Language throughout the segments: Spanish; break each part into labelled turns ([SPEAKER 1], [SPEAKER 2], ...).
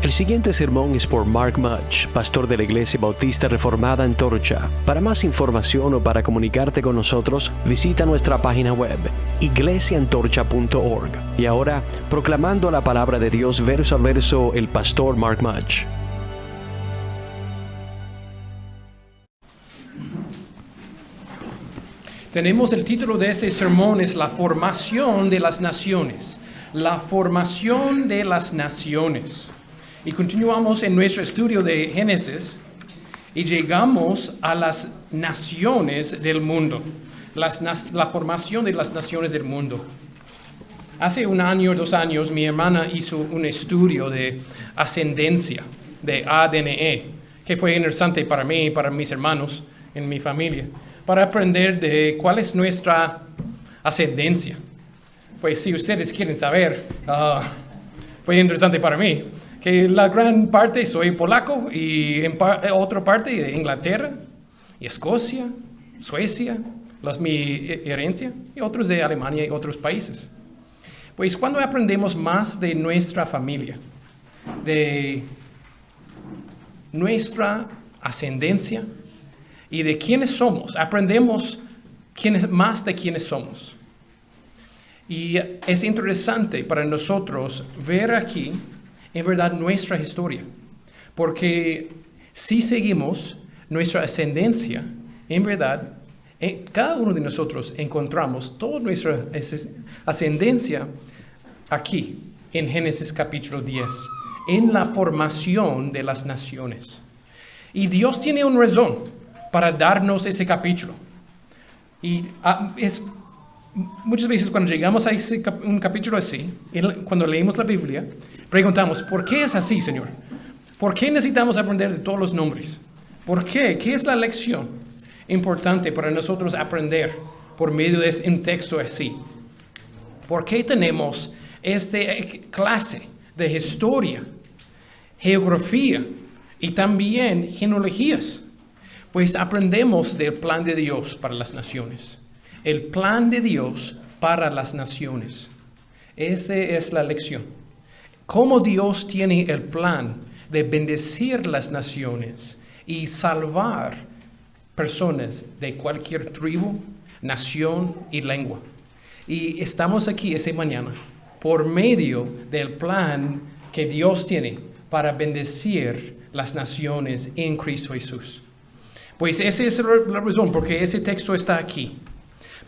[SPEAKER 1] El siguiente sermón es por Mark Mudge, pastor de la Iglesia Bautista Reformada Antorcha. Para más información o para comunicarte con nosotros, visita nuestra página web, iglesiantorcha.org. Y ahora, proclamando la palabra de Dios verso a verso, el pastor Mark Mudge.
[SPEAKER 2] Tenemos el título de ese sermón es La formación de las naciones. La formación de las naciones. Y continuamos en nuestro estudio de Génesis y llegamos a las naciones del mundo. La formación de las naciones del mundo. Hace 1 año, 2 años, mi hermana hizo un estudio de ascendencia, de ADN, que fue interesante para mí y para mis hermanos en mi familia, para aprender de cuál es nuestra ascendencia. Pues si ustedes quieren saber, fue interesante para mí, que la gran parte soy polaco y en otra parte de Inglaterra, y Escocia, Suecia, mi herencia, y otros de Alemania y otros países. Pues cuando aprendemos más de nuestra familia, de nuestra ascendencia y de quiénes somos, aprendemos más de quiénes somos. Y es interesante para nosotros ver aquí, en verdad, nuestra historia. Porque si seguimos nuestra ascendencia, en verdad, cada uno de nosotros encontramos toda nuestra ascendencia aquí, en Génesis capítulo 10, en la formación de las naciones. Y Dios tiene una razón para darnos ese capítulo. Y muchas veces cuando llegamos a un capítulo así, cuando leemos la Biblia, preguntamos, ¿por qué es así, Señor? ¿Por qué necesitamos aprender de todos los nombres? ¿Por qué? ¿Qué es la lección importante para nosotros aprender por medio de un texto así? ¿Por qué tenemos esta clase de historia, geografía y también genealogías? Pues aprendemos del plan de Dios para las naciones. El plan de Dios para las naciones. Esa es la lección. Cómo Dios tiene el plan de bendecir las naciones y salvar personas de cualquier tribu, nación y lengua. Y estamos aquí esta mañana por medio del plan que Dios tiene para bendecir las naciones en Cristo Jesús. Pues esa es la razón porque ese texto está aquí.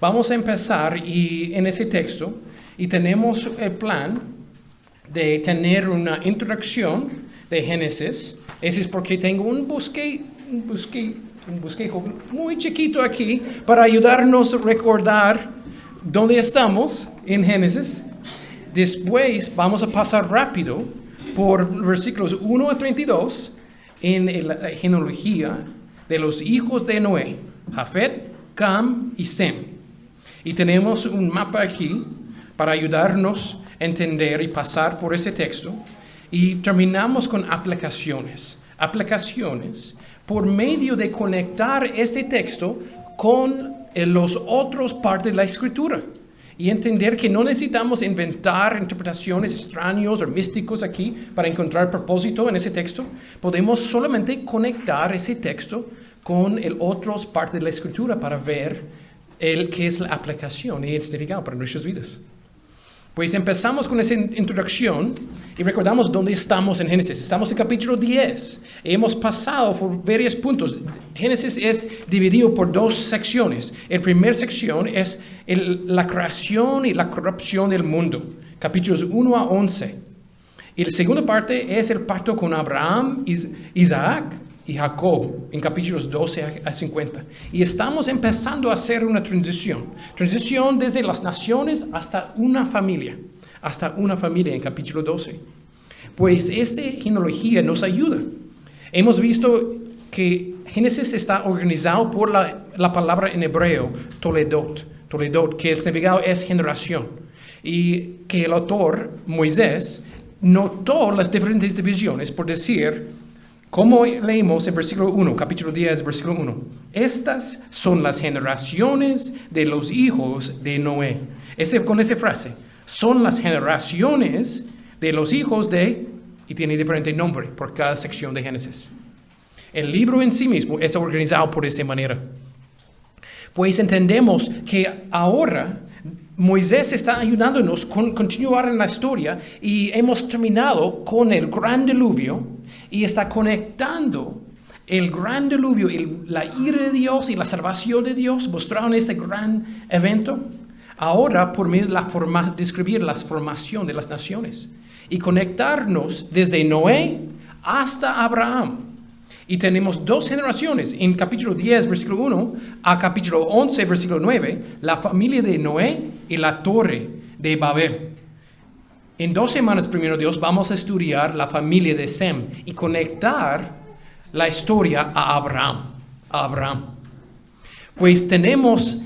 [SPEAKER 2] Vamos a empezar en ese texto y tenemos el plan de tener una introducción de Génesis. Ese es porque tengo un bosquejo muy chiquito aquí para ayudarnos a recordar dónde estamos en Génesis. Después vamos a pasar rápido por versículos 1 a 32 en la genealogía de los hijos de Noé, Jafet, Cam y Sem. Y tenemos un mapa aquí para ayudarnos a entender y pasar por ese texto. Y terminamos con aplicaciones. Aplicaciones por medio de conectar este texto con los otros partes de la Escritura. Y entender que no necesitamos inventar interpretaciones extrañas o místicos aquí para encontrar propósito en ese texto. Podemos solamente conectar ese texto con otras partes de la Escritura para ver qué es la aplicación y el significado para nuestras vidas. Pues empezamos con esa introducción y recordamos dónde estamos en Génesis. Estamos en capítulo 10. Hemos pasado por varios puntos. Génesis es dividido por 2 secciones. La primera sección es la creación y la corrupción del mundo, capítulos 1 a 11. Y la segunda parte es el pacto con Abraham, Isaac y Jacob, en capítulos 12 a 50. Y estamos empezando a hacer una transición desde las naciones hasta una familia en capítulo 12. Pues esta genealogía nos ayuda. Hemos visto que Génesis está organizado por la palabra en hebreo, Toledot, que el significado es generación. Y que el autor, Moisés, notó las diferentes divisiones, por decir, como leímos en versículo 1, capítulo 10, versículo 1. Estas son las generaciones de los hijos de Noé. Con esa frase, son las generaciones de los hijos de y tiene diferente nombre por cada sección de Génesis. El libro en sí mismo es organizado por esa manera. Pues entendemos que ahora Moisés está ayudándonos a continuar en la historia y hemos terminado con el gran diluvio y está conectando el gran diluvio, la ira de Dios y la salvación de Dios mostrado en este gran evento. Ahora por medio de describir la formación de las naciones y conectarnos desde Noé hasta Abraham. Y tenemos 2 generaciones, en capítulo 10, versículo 1, a capítulo 11, versículo 9, la familia de Noé y la torre de Babel. En 2 semanas, primero Dios, vamos a estudiar la familia de Sem y conectar la historia a Abraham. Pues tenemos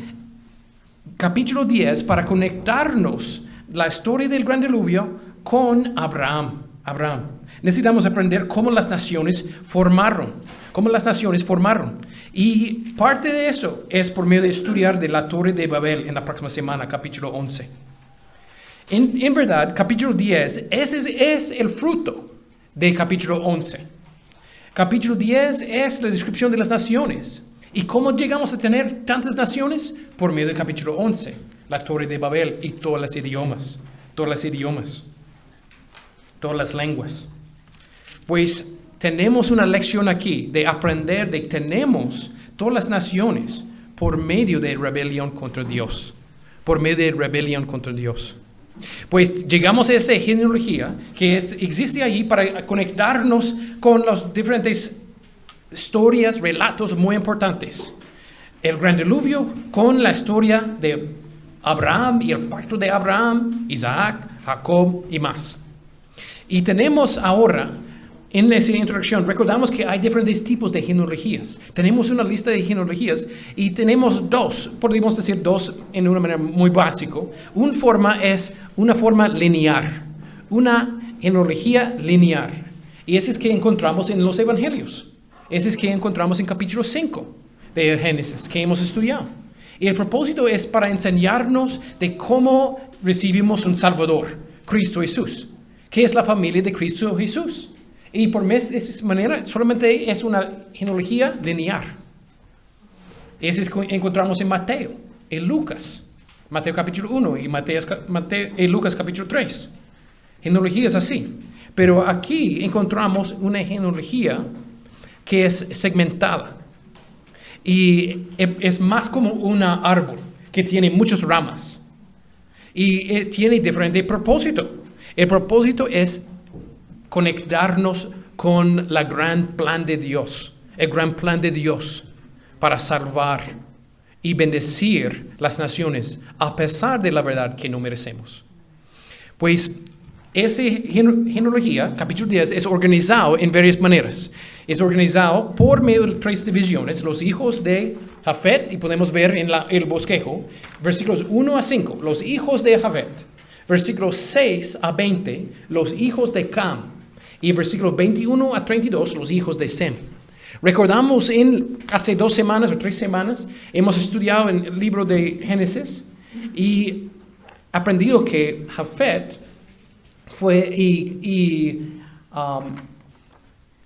[SPEAKER 2] capítulo 10 para conectarnos la historia del gran diluvio con Abraham. Necesitamos aprender cómo las naciones formaron. Y parte de eso es por medio de estudiar de la Torre de Babel en la próxima semana, capítulo 11. En verdad, capítulo 10, ese es el fruto de capítulo 11. Capítulo 10 es la descripción de las naciones. ¿Y cómo llegamos a tener tantas naciones? Por medio del capítulo 11, la Torre de Babel y todos los idiomas, todas las lenguas. Pues tenemos una lección aquí de aprender de que tenemos todas las naciones por medio de rebelión contra Dios. Pues llegamos a esa genealogía que existe allí para conectarnos con las diferentes historias, relatos muy importantes. El gran diluvio con la historia de Abraham y el pacto de Abraham, Isaac, Jacob y más. Y tenemos ahora, en esa introducción, recordamos que hay diferentes tipos de genealogías. Tenemos una lista de genealogías y tenemos 2, podríamos decir 2 en una manera muy básica. Una forma es una forma lineal, una genealogía lineal. Y esa es que encontramos en los evangelios. Esa es que encontramos en capítulo 5 de Génesis, que hemos estudiado. Y el propósito es para enseñarnos de cómo recibimos un Salvador, Cristo Jesús, que es la familia de Cristo Jesús. Y por esa manera solamente es una genealogía lineal. Ese es que encontramos en Mateo, en Lucas, Mateo capítulo 1 y Lucas capítulo 3. Genealogías así. Pero aquí encontramos una genealogía que es segmentada. Y es más como un árbol que tiene muchas ramas. Y tiene diferente propósito. El propósito es conectarnos con el gran plan de Dios para salvar y bendecir las naciones a pesar de la verdad que no merecemos. Pues esa genealogía, capítulo 10, es organizado en varias maneras. Es organizado por medio de 3 divisiones, los hijos de Jafet, y podemos ver en el bosquejo, versículos 1 a 5, los hijos de Jafet, versículos 6 a 20, los hijos de Cam, y versículos 21 a 32, los hijos de Sem. Recordamos hace 2 semanas o 3 semanas, hemos estudiado en el libro de Génesis y aprendido que Jafet fue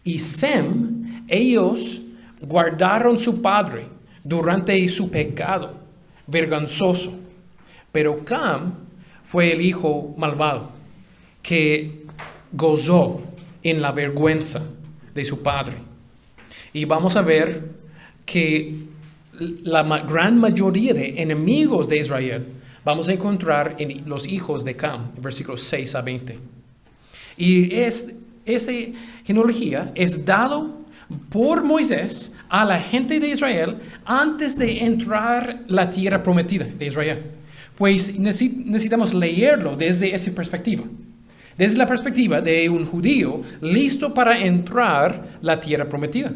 [SPEAKER 2] y Sem, ellos guardaron su padre durante su pecado vergonzoso. Pero Cam fue el hijo malvado que gozó en la vergüenza de su padre. Y vamos a ver que la gran mayoría de enemigos de Israel vamos a encontrar en los hijos de Cam, versículos 6 a 20. Y esa genealogía es dado por Moisés a la gente de Israel antes de entrar la tierra prometida de Israel. Pues necesitamos leerlo desde esa perspectiva. Desde la perspectiva de un judío listo para entrar la tierra prometida.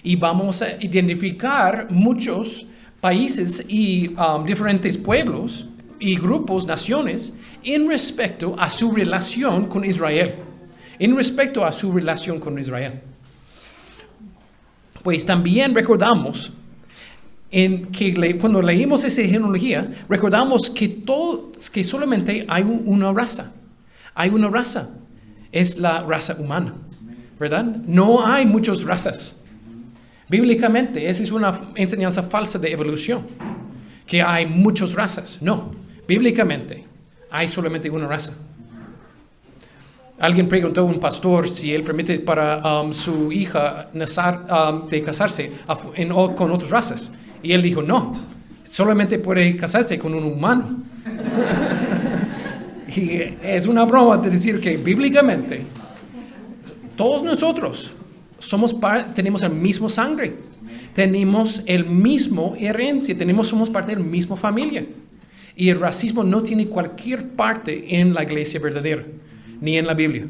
[SPEAKER 2] Y vamos a identificar muchos países y diferentes pueblos y grupos, naciones, en respecto a su relación con Israel. Pues también recordamos que cuando leímos esa genealogía, recordamos que solamente hay una raza. Hay una raza es la raza humana, ¿verdad? No hay muchas razas. Bíblicamente, esa es una enseñanza falsa de evolución, que hay muchas razas. No, bíblicamente hay solamente una raza. Alguien preguntó a un pastor si él permite para su hija de casarse con otras razas. Y él dijo, no, solamente puede casarse con un humano. Y es una broma de decir que bíblicamente todos nosotros tenemos el mismo sangre, tenemos el mismo herencia, somos parte de la misma familia. Y el racismo no tiene cualquier parte en la iglesia verdadera, ni en la Biblia.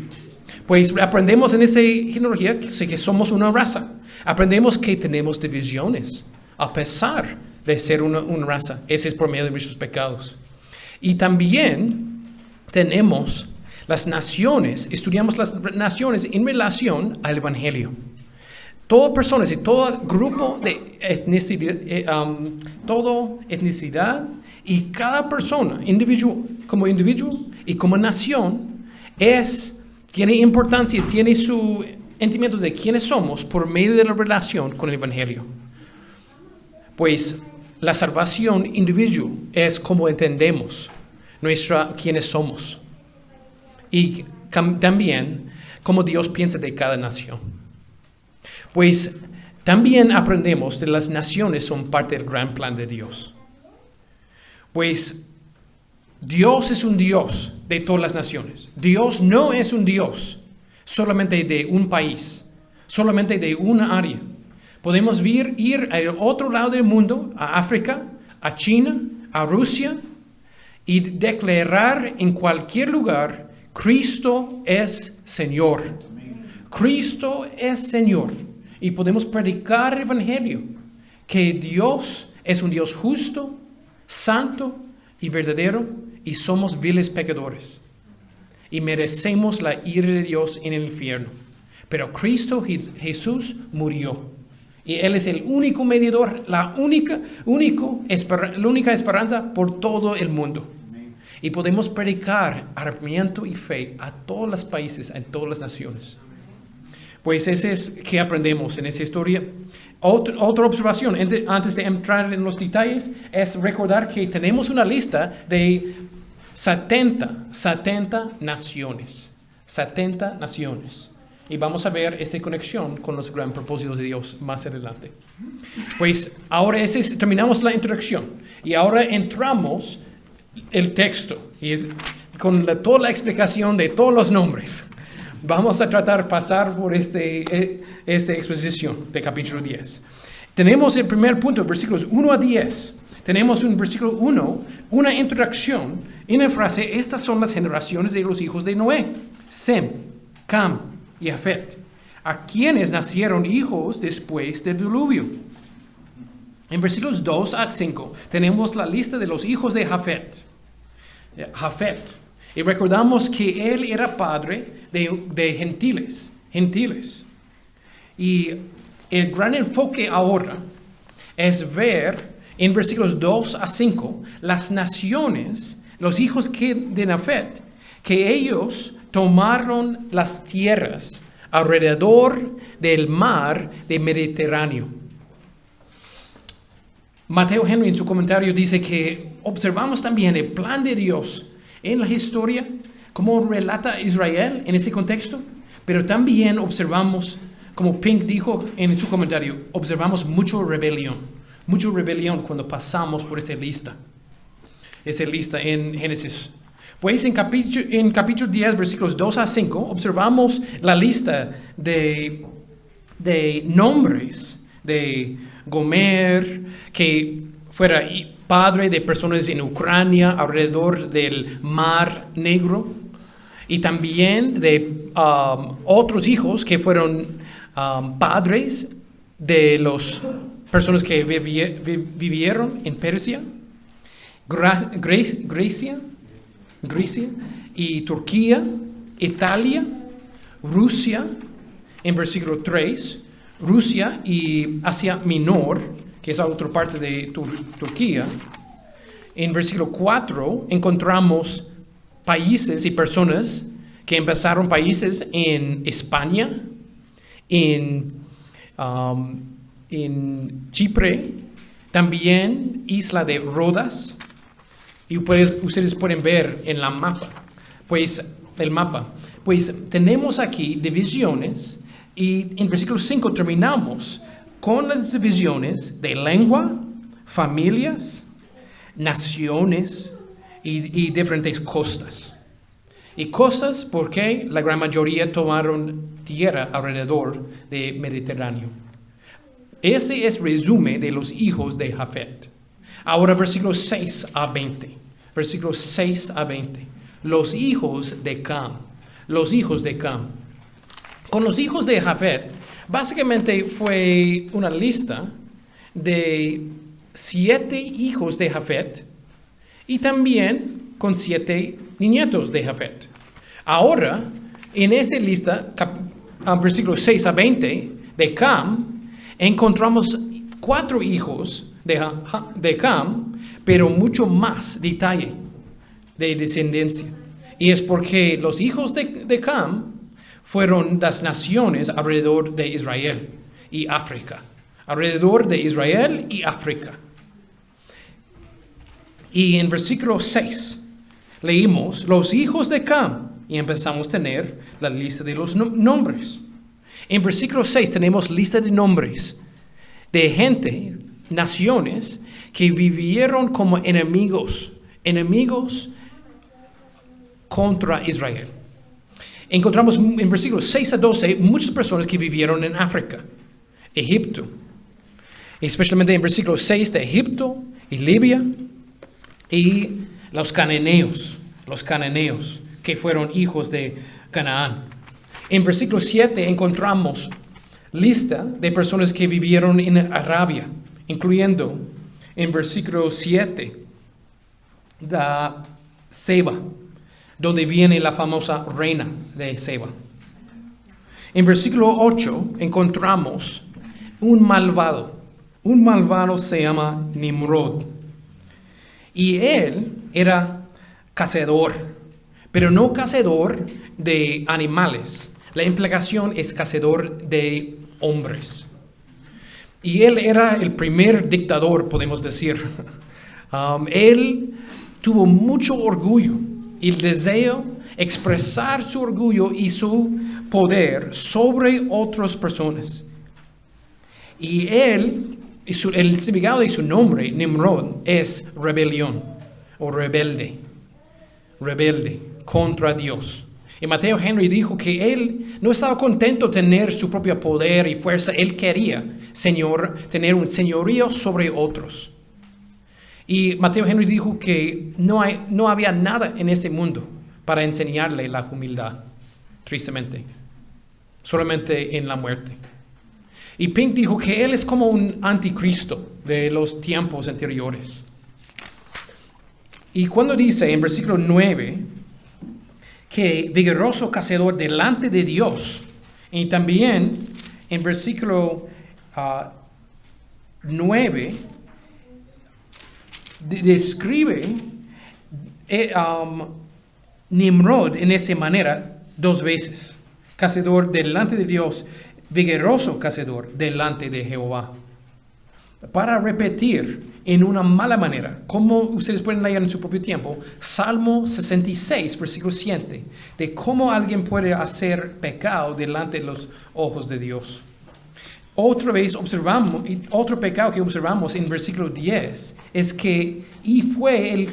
[SPEAKER 2] Pues aprendemos en esta genealogía que somos una raza. Aprendemos que tenemos divisiones, a pesar de ser una raza. Ese es por medio de nuestros pecados. Y también tenemos las naciones, estudiamos las naciones en relación al Evangelio. Todas personas y todo grupo de etnicidad y cada persona, como individuo y como nación, tiene importancia, tiene su entendimiento de quiénes somos por medio de la relación con el Evangelio. Pues la salvación individual es como entendemos quiénes somos. Y también cómo Dios piensa de cada nación. Pues también aprendemos que las naciones son parte del gran plan de Dios. Pues Dios es un Dios de todas las naciones. Dios no es un Dios solamente de un país, solamente de una área. Podemos ir al otro lado del mundo, a África, a China, a Rusia, y declarar en cualquier lugar, Cristo es Señor. Cristo es Señor. Y podemos predicar el Evangelio, que Dios es un Dios justo, santo y verdadero, y somos viles pecadores. Y merecemos la ira de Dios en el infierno. Pero Cristo Jesús murió. Y Él es el único mediador, la única esperanza por todo el mundo. Y podemos predicar arrepentimiento y fe a todos los países, a todas las naciones. Pues ese es que aprendemos en esa historia. Otra observación, antes de entrar en los detalles, es recordar que tenemos una lista de 70 naciones. 70 naciones. Y vamos a ver esa conexión con los gran propósitos de Dios más adelante. Pues ahora terminamos la introducción. Y ahora entramos el texto. Y con toda la explicación de todos los nombres. Vamos a pasar por esta exposición de capítulo 10. Tenemos el primer punto, versículos 1 a 10. Tenemos un versículo 1, una introducción en la frase, estas son las generaciones de los hijos de Noé, Sem, Cam y Jafet, a quienes nacieron hijos después del diluvio. En versículos 2 a 5 tenemos la lista de los hijos de Jafet. Y recordamos que él era padre de gentiles. Y el gran enfoque ahora es ver en versículos 2 a 5 las naciones, los hijos de Jafet, que ellos tomaron las tierras alrededor del mar del Mediterráneo. Mateo Henry en su comentario dice que observamos también el plan de Dios en la historia, como relata Israel en ese contexto, pero también observamos, como Pink dijo en su comentario, observamos mucha rebelión cuando pasamos por esa lista en Génesis. Pues en capítulo 10, versículos 2 a 5, observamos la lista de nombres de Gomer, que fuera padre de personas en Ucrania, alrededor del Mar Negro, y también de otros hijos que fueron padres de las personas que vivieron en Persia, Grecia y Turquía, Italia, Rusia, en versículo 3, Rusia y Asia Menor, que es otra parte de Turquía. En versículo 4 encontramos países y personas que empezaron países en España, en Chipre, también isla de Rodas, y ustedes pueden ver en el mapa, pues tenemos aquí divisiones, y en versículo 5 terminamos con las divisiones de lengua, familias, naciones y diferentes costas. Y costas porque la gran mayoría tomaron tierra alrededor del Mediterráneo. Ese es el resumen de los hijos de Jafet. Ahora versículos 6 a 20. Versículos 6 a 20. Los hijos de Cam. Los hijos de Cam. Con los hijos de Jafet, básicamente fue una lista de 7 hijos de Jafet y también con 7 nietos de Jafet. Ahora, en esa lista, versículos 6 a 20 de Cam, encontramos 4 hijos de Cam, pero mucho más detalle de descendencia. Y es porque los hijos de Cam fueron las naciones alrededor de Israel y África. Alrededor de Israel y África. Y en versículo 6 leímos los hijos de Cam y empezamos a tener la lista de los nombres. En versículo 6 tenemos lista de nombres de gente, naciones que vivieron como enemigos contra Israel. Encontramos en versículos 6 a 12 muchas personas que vivieron en África, Egipto, especialmente en versículos 6 de Egipto y Libia, y los cananeos que fueron hijos de Canaán. En versículo 7 encontramos lista de personas que vivieron en Arabia, incluyendo en versículo 7 la Seba, donde viene la famosa reina de Seba. En versículo 8 encontramos un malvado se llama Nimrod. Y él era cazador, pero no cazador de animales. La implicación es cazador de hombres. Y él era el primer dictador, podemos decir. Él tuvo mucho orgullo y el deseo expresar su orgullo y su poder sobre otras personas. Y él, el significado de su nombre, Nimrod, es rebelión o rebelde contra Dios. Y Matthew Henry dijo que él no estaba contento de tener su propio poder y fuerza. Él quería tener un señorío sobre otros. Y Matthew Henry dijo que no había nada en ese mundo para enseñarle la humildad, tristemente, solamente en la muerte. Y Pink dijo que él es como un anticristo de los tiempos anteriores. Y cuando dice en versículo 9 que vigoroso cazador delante de Dios, y también en versículo 9 describe Nimrod en esa manera 2 veces. Cazador delante de Dios, vigoroso cazador delante de Jehová. Para repetir en una mala manera, como ustedes pueden leer en su propio tiempo, Salmo 66, versículo 7, de cómo alguien puede hacer pecado delante de los ojos de Dios. Otra vez observamos, otro pecado que observamos en versículo 10 es que y fue el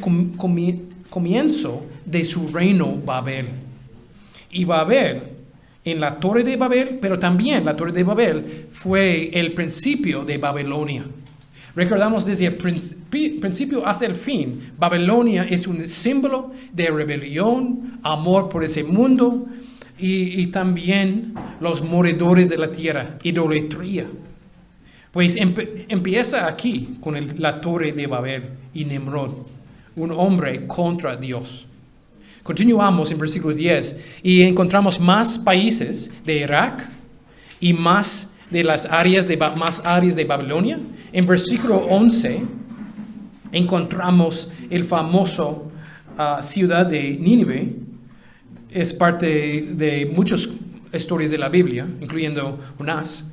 [SPEAKER 2] comienzo de su reino Babel. Y Babel, en la Torre de Babel, pero también la Torre de Babel fue el principio de Babilonia. Recordamos desde el principio hasta el fin, Babilonia es un símbolo de rebelión, amor por ese mundo y también los moradores de la tierra, idolatría. Pues empieza aquí con la Torre de Babel y Nimrod, un hombre contra Dios. Continuamos en versículo 10 y encontramos más países de Irak y más de las áreas de Babilonia. En versículo 11 encontramos el famoso ciudad de Nínive es parte de muchas historias de la Biblia, incluyendo Jonás,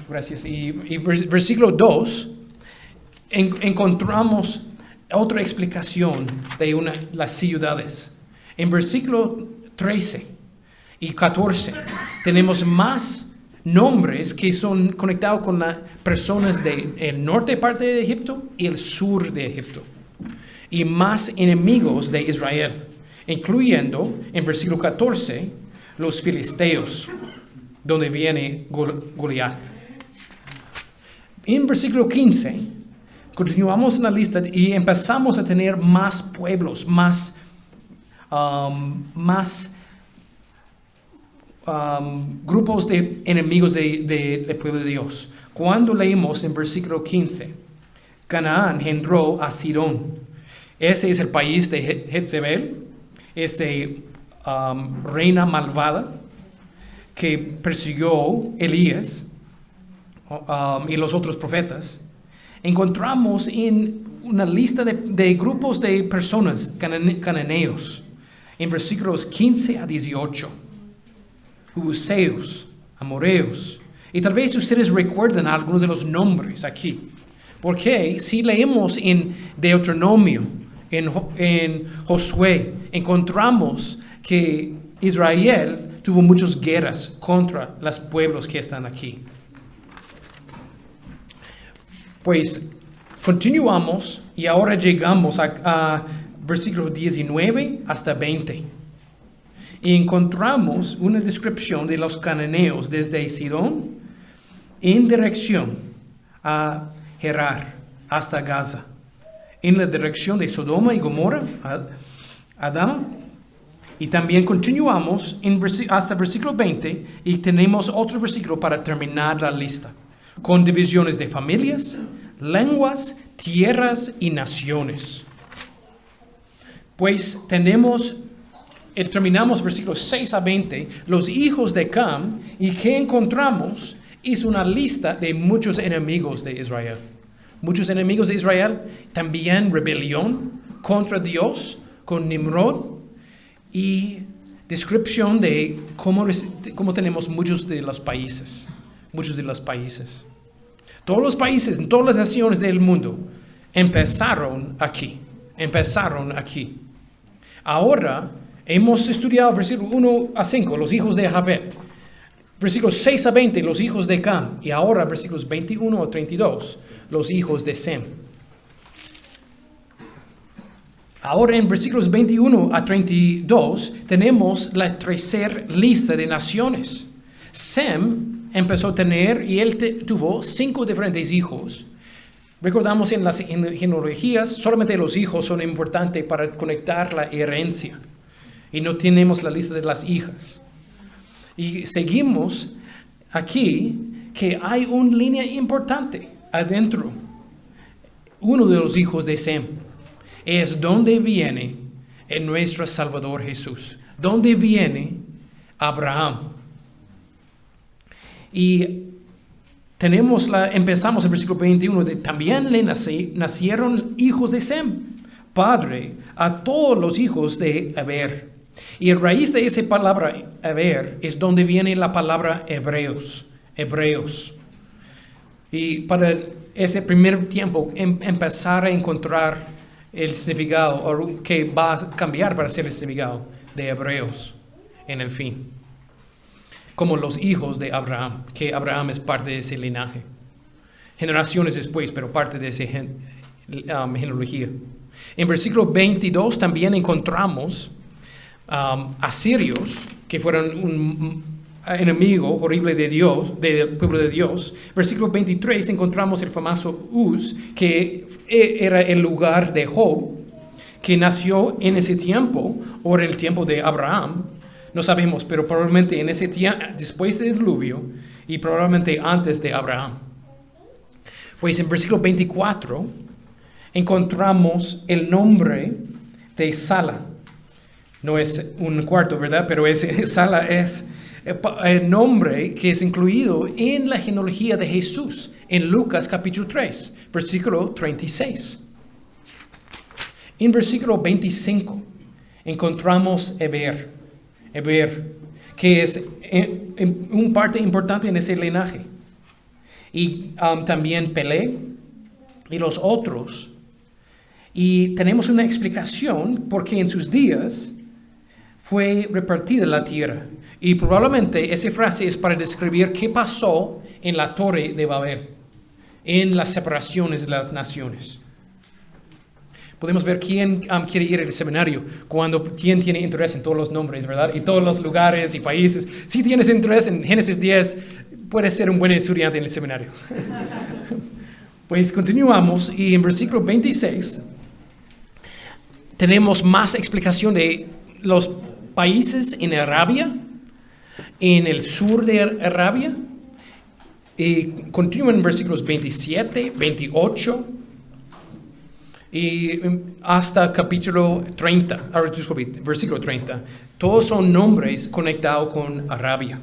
[SPEAKER 2] gracias. Y versículo 2, encontramos otra explicación de las ciudades. En versículo 13 y 14 tenemos más nombres que son conectados con las personas del norte parte de Egipto y el sur de Egipto. Y más enemigos de Israel, incluyendo en versículo 14 los filisteos, donde viene Goliat. En versículo 15 continuamos en la lista y empezamos a tener más pueblos, más grupos de enemigos del pueblo de Dios. Cuando leímos en versículo 15, Canaán engendró a Sidón. Ese es el país de Jezebel, reina malvada que persiguió Elías y los otros profetas. Encontramos en una lista de grupos de personas cananeos en versículos 15 a 18. Jebuseos, amoreos. Y tal vez ustedes recuerden algunos de los nombres aquí. Porque si leemos en Deuteronomio, en Josué, encontramos que Israel tuvo muchas guerras contra los pueblos que están aquí. Pues continuamos y ahora llegamos a versículos 19 hasta 20. Y encontramos una descripción de los cananeos desde Sidón en dirección a Gerar hasta Gaza, en la dirección de Sodoma y Gomorra, Adama. Y también continuamos hasta versículo 20 y tenemos otro versículo para terminar la lista, con divisiones de familias, lenguas, tierras y naciones. Pues terminamos versículos 6 a 20, los hijos de Cam, y que encontramos es una lista de muchos enemigos de Israel. Muchos enemigos de Israel, también rebelión contra Dios con Nimrod y descripción de cómo tenemos muchos de los países. Todos los países, todas las naciones del mundo empezaron aquí. Ahora hemos estudiado versículos 1 a 5, los hijos de Javet. Versículos 6 a 20, los hijos de Cam. Y ahora versículos 21 a 32, los hijos de Sem. Ahora en versículos 21 a 32 tenemos la tercera lista de naciones. Sem empezó a tener y él tuvo 5 diferentes hijos. Recordamos en las genealogías, solamente los hijos son importantes para conectar la herencia. Y no tenemos la lista de las hijas. Y seguimos aquí que hay una línea importante adentro. Uno de los hijos de Sem es donde viene nuestro Salvador Jesús. Donde viene Abraham. Y empezamos en versículo 21, también le nacieron hijos de Sem, padre a todos los hijos de Eber. Y a raíz de esa palabra Eber es donde viene la palabra hebreos. Y para ese primer tiempo empezar a encontrar el significado, o que va a cambiar para ser el significado de hebreos en el fin. Como los hijos de Abraham, que Abraham es parte de ese linaje. Generaciones después, pero parte de esa genealogía. En versículo 22 también encontramos asirios, que fueron un enemigo horrible de Dios, del pueblo de Dios. Versículo 23 encontramos el famoso Uz, que era el lugar de Job, que nació en ese tiempo, o en el tiempo de Abraham. No sabemos, pero probablemente en ese tiempo, después del diluvio, y probablemente antes de Abraham. Pues en versículo 24 encontramos el nombre de Sala. No es un cuarto, ¿verdad? Pero Sala es el nombre que es incluido en la genealogía de Jesús, en Lucas capítulo 3, versículo 36. En versículo 25 encontramos Eber, que es un parte importante en ese linaje. Y también Pelé y los otros. Y tenemos una explicación porque en sus días fue repartida la tierra. Y probablemente esa frase es para describir qué pasó en la Torre de Babel, en las separaciones de las naciones. Podemos ver quién quiere ir al seminario, quién tiene interés en todos los nombres, ¿verdad? Y todos los lugares y países. Si tienes interés en Génesis 10, puedes ser un buen estudiante en el seminario. Pues continuamos y en versículo 26 tenemos más explicación de los países en Arabia, en el sur de Arabia. Y continúa en versículos 27, 28 y hasta capítulo 30, versículo 30. Todos son nombres conectados con Arabia.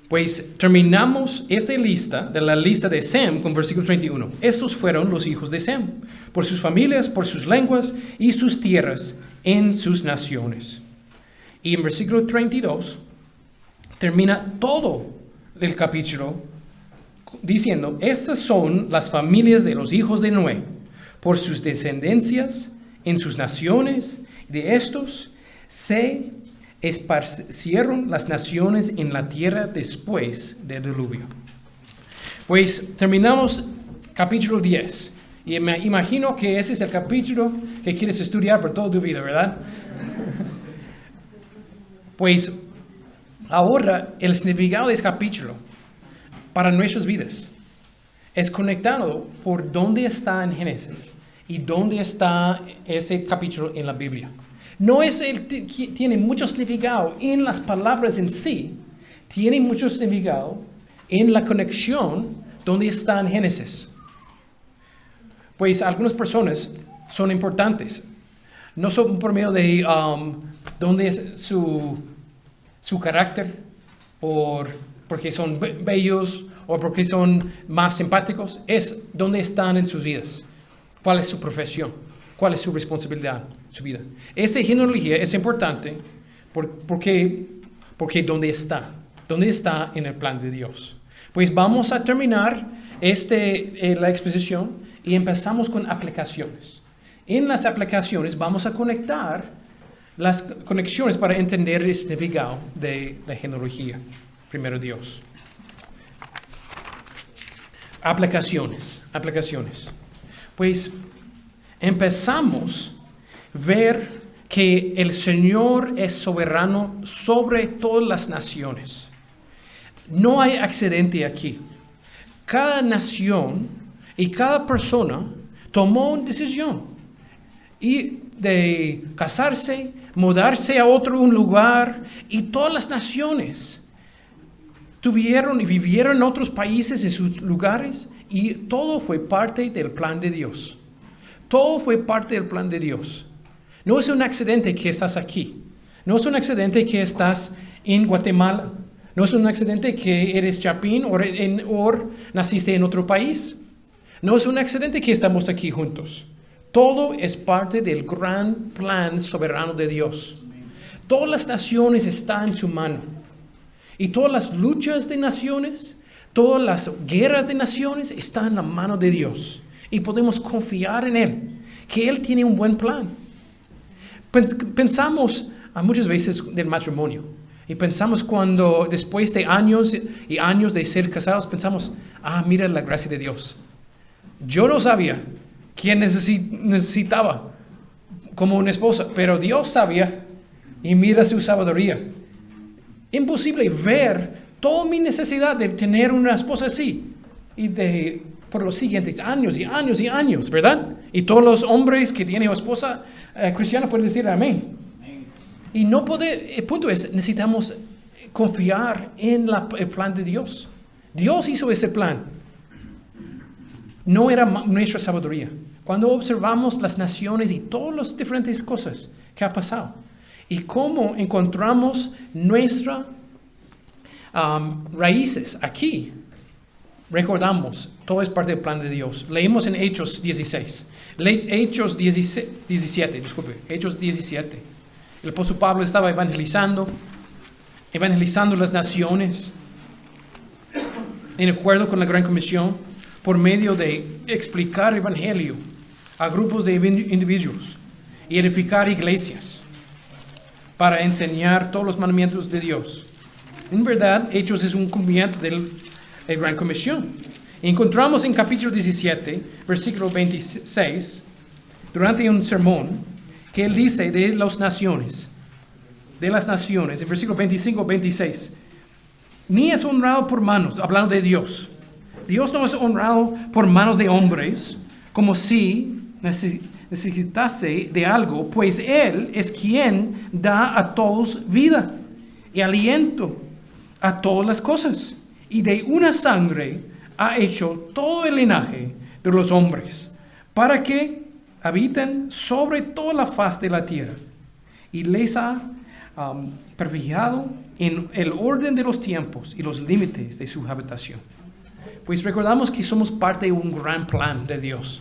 [SPEAKER 2] Pues terminamos esta lista, de la lista de Sem, con versículo 31. Estos fueron los hijos de Sem, por sus familias, por sus lenguas y sus tierras en sus naciones. Y en versículo 32 termina todo el capítulo diciendo, estas son las familias de los hijos de Noé, por sus descendencias en sus naciones. De estos se esparcieron las naciones en la tierra después del diluvio. Pues terminamos capítulo 10. Y me imagino que ese es el capítulo que quieres estudiar por toda tu vida, ¿verdad? Pues ahora el significado de este capítulo para nuestras vidas es conectado por dónde está en Génesis y dónde está ese capítulo en la Biblia. No es tiene mucho significado en las palabras en sí, tiene mucho significado en la conexión donde está en Génesis. Pues algunas personas son importantes, no son por medio de dónde es su carácter, o porque son bellos, o porque son más simpáticos, es dónde están en sus vidas, cuál es su profesión, cuál es su responsabilidad, su vida. Esa genealogía es importante porque dónde está en el plan de Dios. Pues vamos a terminar la exposición y empezamos con aplicaciones. En las aplicaciones vamos a conectar las conexiones para entender el significado de la genealogía. Primero Dios. Aplicaciones. Pues empezamos a ver que el Señor es soberano sobre todas las naciones. No hay accidente aquí. Cada nación y cada persona tomó una decisión y de casarse, mudarse a un lugar, y todas las naciones tuvieron y vivieron en otros países, en sus lugares, y todo fue parte del plan de Dios. Todo fue parte del plan de Dios. No es un accidente que estás aquí. No es un accidente que estás en Guatemala. No es un accidente que eres chapín o naciste en otro país. No es un accidente que estamos aquí juntos. Todo es parte del gran plan soberano de Dios. Todas las naciones están en su mano. Y todas las luchas de naciones, todas las guerras de naciones están en la mano de Dios. Y podemos confiar en Él, que Él tiene un buen plan. Pensamos muchas veces del matrimonio. Y pensamos cuando después de años y años de ser casados, pensamos, mira la gracia de Dios. Yo no sabía quién necesitaba como una esposa, pero Dios sabía y mira su sabiduría. Imposible ver toda mi necesidad de tener una esposa así y por los siguientes años y años y años, ¿verdad? Y todos los hombres que tienen esposa cristiana pueden decir amén. Y el punto es, necesitamos confiar en el plan de Dios. Dios hizo ese plan. No era nuestra sabiduría. Cuando observamos las naciones y todas las diferentes cosas que ha pasado, y cómo encontramos nuestras raíces aquí, recordamos, todo es parte del plan de Dios. Leímos en Hechos 16. Hechos 17, disculpe, Hechos 17. El apóstol Pablo estaba evangelizando las naciones en acuerdo con la Gran Comisión por medio de explicar el evangelio a grupos de individuos y edificar iglesias para enseñar todos los mandamientos de Dios. En verdad, Hechos es un cumplimiento de la Gran Comisión. Encontramos en capítulo 17, versículo 26, durante un sermón, que él dice de las naciones, en versículo 25-26, ni es honrado por manos, hablando de Dios. Dios no es honrado por manos de hombres, como si necesitase de algo, pues Él es quien da a todos vida y aliento a todas las cosas, y de una sangre ha hecho todo el linaje de los hombres, para que habiten sobre toda la faz de la tierra, y les ha perfeccionado en el orden de los tiempos y los límites de su habitación. Pues recordamos que somos parte de un gran plan de Dios.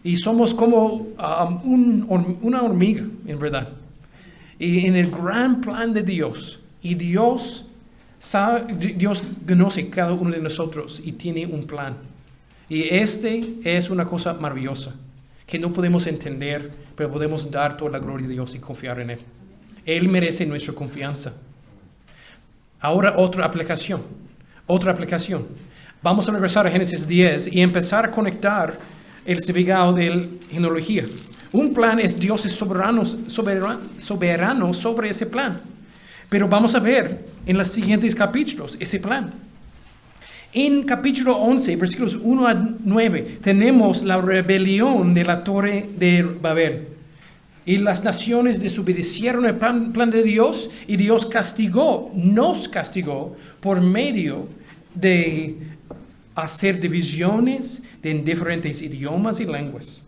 [SPEAKER 2] Y somos como una hormiga, en verdad. Y en el gran plan de Dios. Y Dios conoce cada uno de nosotros y tiene un plan. Y es una cosa maravillosa que no podemos entender, pero podemos dar toda la gloria a Dios y confiar en Él. Él merece nuestra confianza. Ahora otra aplicación. Vamos a regresar a Génesis 10 y empezar a conectar el significado de la genealogía. Un plan es Dios es soberano sobre ese plan. Pero vamos a ver en los siguientes capítulos ese plan. En capítulo 11, versículos 1 a 9, tenemos la rebelión de la Torre de Babel. Y las naciones desobedecieron el plan de Dios, y Dios nos castigó por medio de hacer divisiones de diferentes idiomas y lenguas.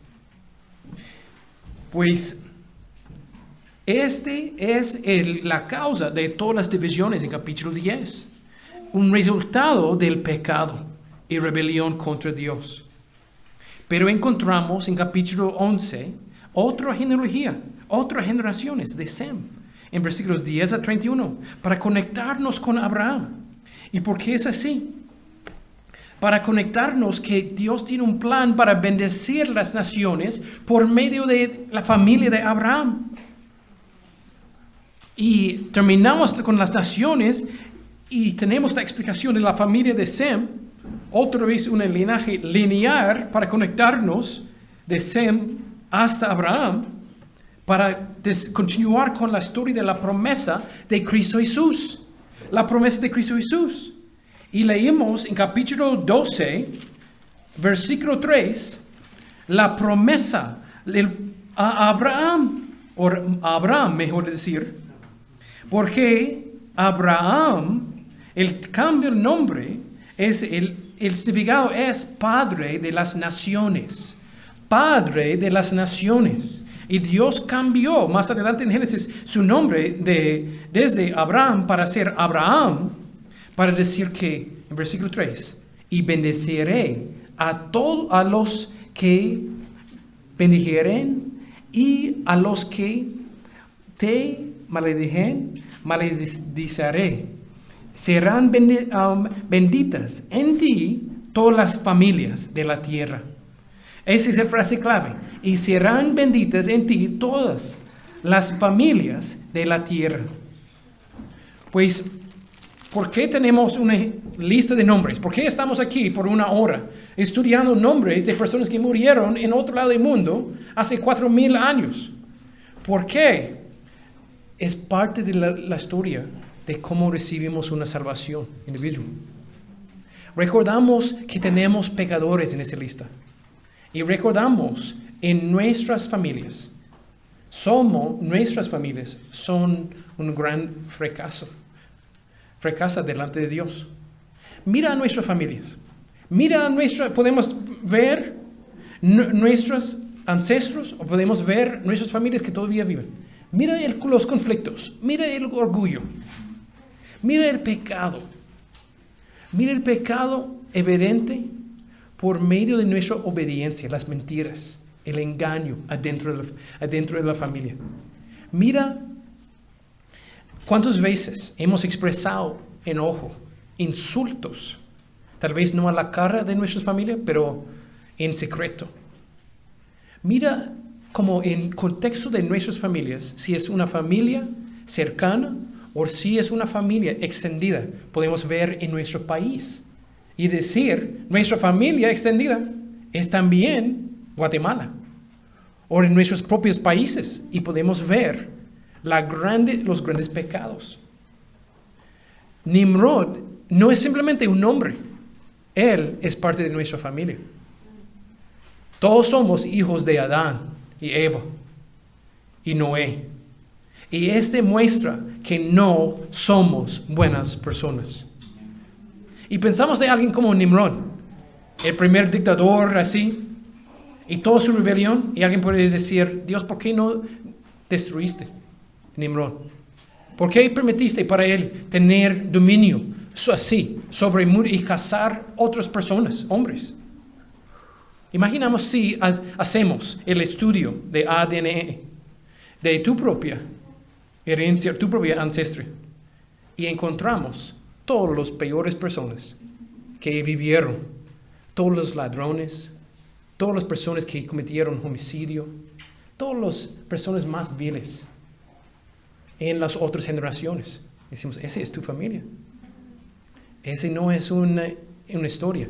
[SPEAKER 2] Pues es la causa de todas las divisiones en capítulo 10. Un resultado del pecado y rebelión contra Dios. Pero encontramos en capítulo 11 otra genealogía, otras generaciones de Sem, en versículos 10 a 31, para conectarnos con Abraham. ¿Y por qué es así? Para conectarnos que Dios tiene un plan para bendecir las naciones por medio de la familia de Abraham. Y terminamos con las naciones y tenemos la explicación de la familia de Sem, otra vez un linaje lineal para conectarnos de Sem hasta Abraham, para continuar con la historia de la promesa de Cristo Jesús. La promesa de Cristo Jesús. Y leímos en capítulo 12, versículo 3, la promesa a Abraham, mejor decir, porque Abraham, el cambio de nombre, el significado es Padre de las Naciones. Padre de las Naciones. Y Dios cambió más adelante en Génesis su nombre desde Abraham para ser Abraham, para decir que, en versículo 3, y bendeciré a todos a los que bendijeren, y a los que te maldijeren, maldiciré. Serán benditas en ti todas las familias de la tierra. Esa es la frase clave. Y serán benditas en ti todas las familias de la tierra. Pues, ¿por qué tenemos una lista de nombres? ¿Por qué estamos aquí por una hora estudiando nombres de personas que murieron en otro lado del mundo hace 4,000 años? ¿Por qué? Es parte de la historia de cómo recibimos una salvación individual. Recordamos que tenemos pecadores en esa lista. Y recordamos en nuestras familias. Nuestras familias son un gran fracaso. Fracasa delante de Dios. Mira a nuestras familias. Podemos ver nuestros ancestros o podemos ver nuestras familias que todavía viven. Mira los conflictos. Mira el orgullo. Mira el pecado. Mira el pecado evidente por medio de nuestra obediencia, las mentiras, el engaño adentro de la familia. Mira cuántas veces hemos expresado enojo, insultos, tal vez no a la cara de nuestra familia, pero en secreto. Mira como en contexto de nuestras familias, si es una familia cercana o si es una familia extendida, podemos ver en nuestro país y decir, nuestra familia extendida es también Guatemala, o en nuestros propios países, y podemos ver los grandes pecados. Nimrod no es simplemente un nombre, él es parte de nuestra familia. Todos somos hijos de Adán y Eva y Noé. Y este muestra que no somos buenas personas. Y pensamos de alguien como Nimrod, el primer dictador así, y toda su rebelión, y alguien puede decir, Dios, ¿por qué no destruiste Nimrod? ¿Por qué permitiste para él tener dominio así sobre el mundo y cazar otras personas, hombres? Imaginamos si hacemos el estudio de ADN de tu propia herencia, tu propia ancestría, y encontramos todas las peores personas que vivieron, todos los ladrones, todas las personas que cometieron homicidio, todas las personas más viles en las otras generaciones. Decimos, esa es tu familia. Ese no es una historia,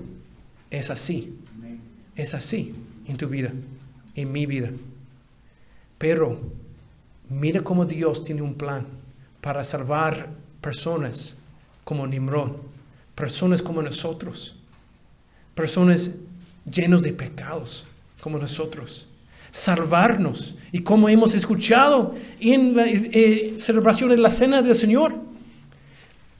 [SPEAKER 2] es así. Es así en tu vida, en mi vida. Pero mira cómo Dios tiene un plan para salvar personas como Nimrod, personas como nosotros, personas llenos de pecados como nosotros. Salvarnos. Y como hemos escuchado en la celebración de la Cena del Señor,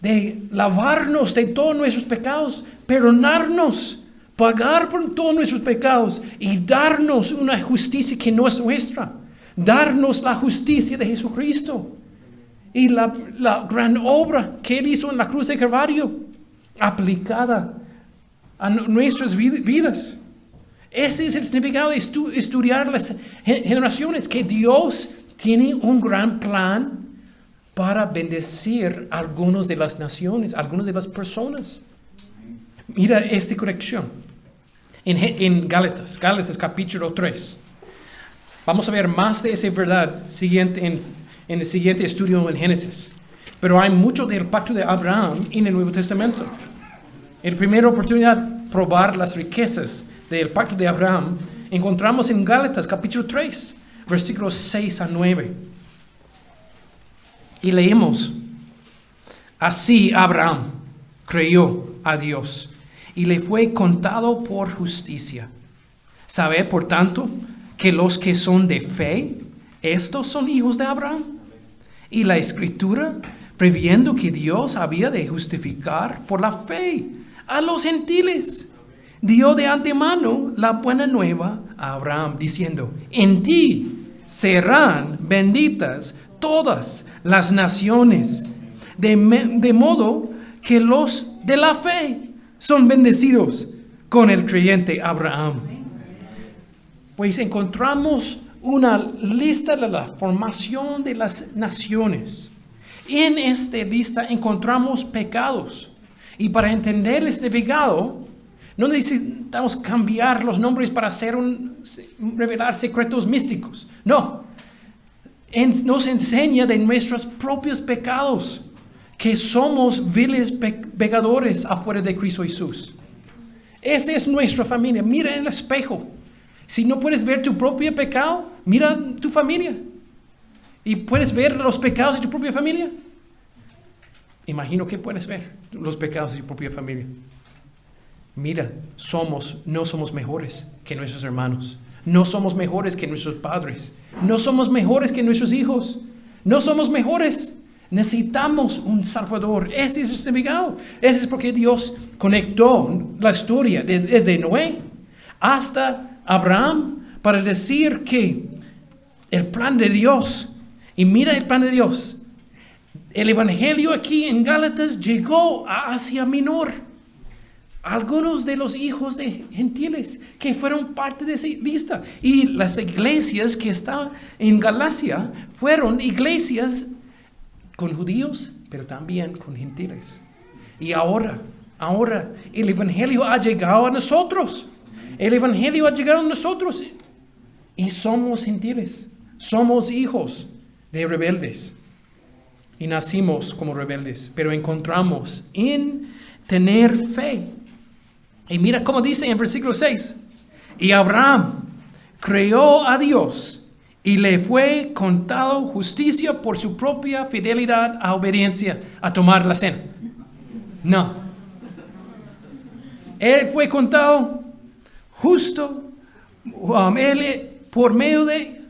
[SPEAKER 2] de lavarnos de todos nuestros pecados, perdonarnos, pagar por todos nuestros pecados y darnos una justicia que no es nuestra. Darnos la justicia de Jesucristo y la gran obra que Él hizo en la cruz de Calvario, aplicada a nuestras vidas. Ese es el significado de estudiar las generaciones, que Dios tiene un gran plan para bendecir a algunas de las naciones, a algunas de las personas. Mira esta conexión en Gálatas capítulo 3. Vamos a ver más de esa verdad en el siguiente estudio en Génesis. Pero hay mucho del pacto de Abraham en el Nuevo Testamento. En la primera oportunidad de probar las riquezas del pacto de Abraham, encontramos en Gálatas capítulo 3, versículos 6 a 9. Y leemos, así Abraham creyó a Dios y le fue contado por justicia. Sabed, por tanto, que los que son de fe, estos son hijos de Abraham. Y la Escritura, previendo que Dios había de justificar por la fe a los gentiles, dio de antemano la buena nueva a Abraham, diciendo, en ti serán benditas todas las naciones, de modo que los de la fe son bendecidos con el creyente Abraham. Pues encontramos una lista de la formación de las naciones. En esta lista encontramos pecados. Y para entender este pecado, no necesitamos cambiar los nombres para revelar secretos místicos. No. Nos enseña de nuestros propios pecados, que somos viles pecadores afuera de Cristo Jesús. Esta es nuestra familia. Mira en el espejo. Si no puedes ver tu propio pecado, mira tu familia. ¿Y puedes ver los pecados de tu propia familia? Imagino que puedes ver los pecados de tu propia familia. Mira, no somos mejores que nuestros hermanos. No somos mejores que nuestros padres. No somos mejores que nuestros hijos. No somos mejores. Necesitamos un Salvador. Ese es el significado. Ese es porque Dios conectó la historia desde Noé hasta Abraham para decir que el plan de Dios, y mira el plan de Dios, el evangelio aquí en Gálatas llegó a Asia Menor. algunos de los hijos de gentiles que fueron parte de esa lista. Y las iglesias que estaban en Galacia fueron iglesias con judíos, pero también con gentiles. Y ahora el evangelio ha llegado a nosotros. El evangelio ha llegado a nosotros. Y somos gentiles. Somos hijos de rebeldes. Y nacimos como rebeldes. Pero encontramos en tener fe. Y mira cómo dice en versículo 6. Y Abraham creyó a Dios y le fue contado justicia por su propia fidelidad a obediencia a tomar la cena. No. Él fue contado justo por medio de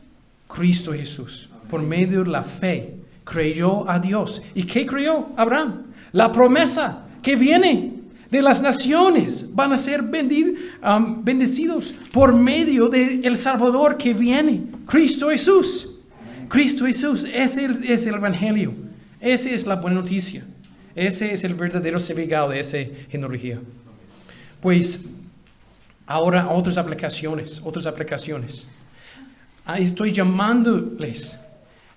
[SPEAKER 2] Cristo Jesús, por medio de la fe. Creyó a Dios. ¿Y qué creyó Abraham? La promesa que viene de las naciones van a ser bendecidos por medio del Salvador que viene, Cristo Jesús. Cristo Jesús, ese es el Evangelio. Esa es la buena noticia. Ese es el verdadero significado de esa genealogía. Pues ahora otras aplicaciones. Estoy llamándoles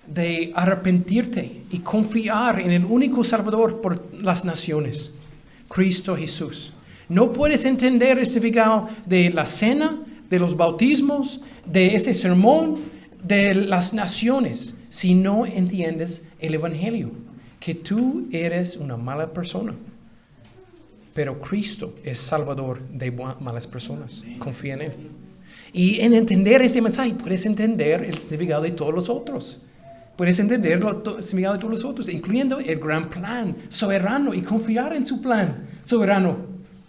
[SPEAKER 2] de arrepentirte y confiar en el único Salvador por las naciones, Cristo Jesús. No puedes entender el significado de la cena, de los bautismos, de ese sermón, de las naciones, si no entiendes el Evangelio, que tú eres una mala persona. Pero Cristo es Salvador de malas personas. Confía en Él. Y en entender ese mensaje, puedes entender el significado de todos los otros. Puedes entender el significado de todos los otros, incluyendo el gran plan soberano y confiar en su plan soberano.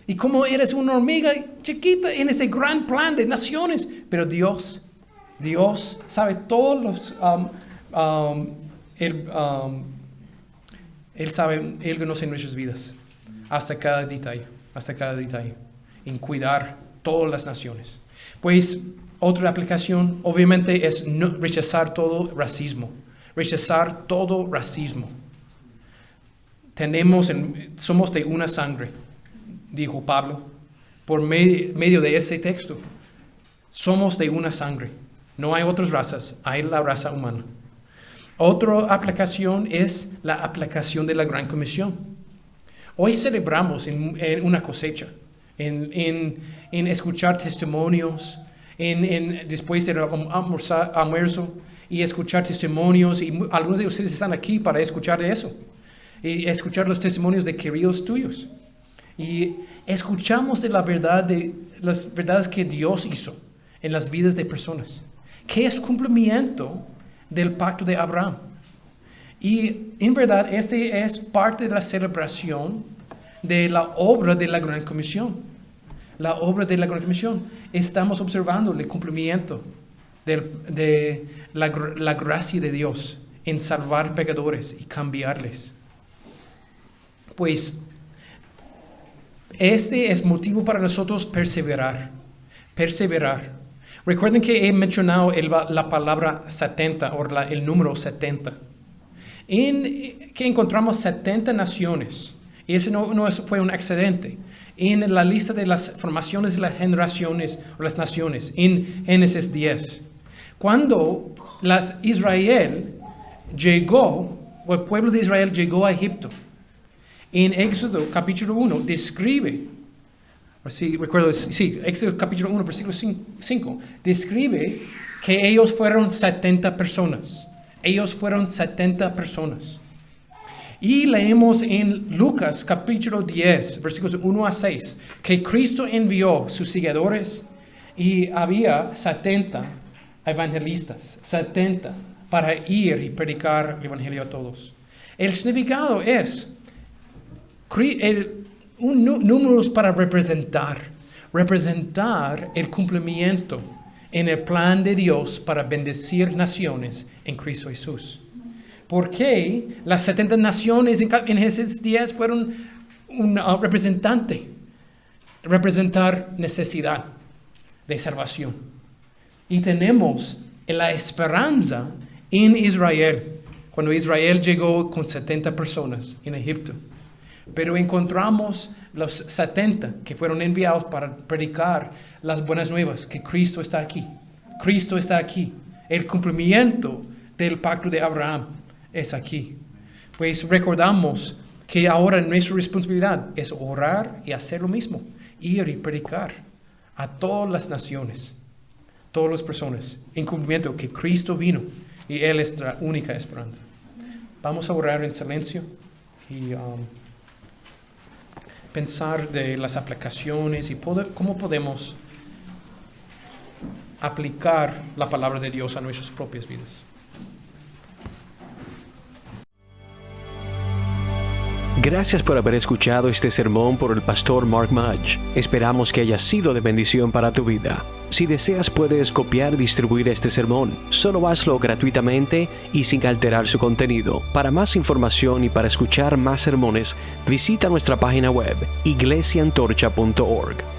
[SPEAKER 2] Y como eres una hormiga chiquita en ese gran plan de naciones. Pero Dios sabe todos los... Él sabe, Él conoce nuestras vidas. Hasta cada detalle. En cuidar todas las naciones. Pues otra aplicación obviamente es no rechazar todo racismo. Rechazar todo racismo. Somos de una sangre, dijo Pablo, por medio de ese texto. Somos de una sangre. No hay otras razas, hay la raza humana. Otra aplicación es la aplicación de la Gran Comisión. Hoy celebramos en una cosecha, en escuchar testimonios, después del almuerzo, y escuchar testimonios, y algunos de ustedes están aquí para escuchar eso, y escuchar los testimonios de queridos tuyos, y escuchamos de las verdades que Dios hizo en las vidas de personas, que es cumplimiento del pacto de Abraham. Y en verdad, este es parte de la celebración de la obra de la Gran Comisión. La obra de la Gran Comisión. Estamos observando el cumplimiento de la gracia de Dios en salvar pecadores y cambiarles. Pues, este es motivo para nosotros perseverar. Recuerden que he mencionado la palabra 70 o el número 70. Que encontramos 70 naciones. Y ese no fue un accidente. En la lista de las formaciones de las generaciones o las naciones, en Génesis 10. Cuando Israel llegó, o el pueblo de Israel llegó a Egipto, en Éxodo capítulo 1 describe, Éxodo capítulo 1 versículo 5, describe que ellos fueron 70 personas. Y leemos en Lucas capítulo 10, versículos 1 a 6, que Cristo envió sus seguidores y había 70 evangelistas, 70 para ir y predicar el evangelio a todos. El significado es números para representar el cumplimiento en el plan de Dios para bendecir naciones en Cristo Jesús. Porque las 70 naciones en Génesis 10 fueron un representar necesidad de salvación. Y tenemos la esperanza en Israel, cuando Israel llegó con 70 personas en Egipto. Pero encontramos los 70 que fueron enviados para predicar las buenas nuevas, que Cristo está aquí. Cristo está aquí. El cumplimiento del pacto de Abraham es aquí. Pues recordamos que ahora nuestra responsabilidad es orar y hacer lo mismo. Ir y predicar a todas las naciones, todas las personas, en cumplimiento que Cristo vino y Él es la única esperanza. Vamos a orar en silencio y pensar de las aplicaciones y cómo podemos aplicar la palabra de Dios a nuestras propias vidas.
[SPEAKER 1] Gracias por haber escuchado este sermón por el pastor Mark Mudge. Esperamos que haya sido de bendición para tu vida. Si deseas, puedes copiar y distribuir este sermón. Solo hazlo gratuitamente y sin alterar su contenido. Para más información y para escuchar más sermones, visita nuestra página web, iglesiaantorcha.org.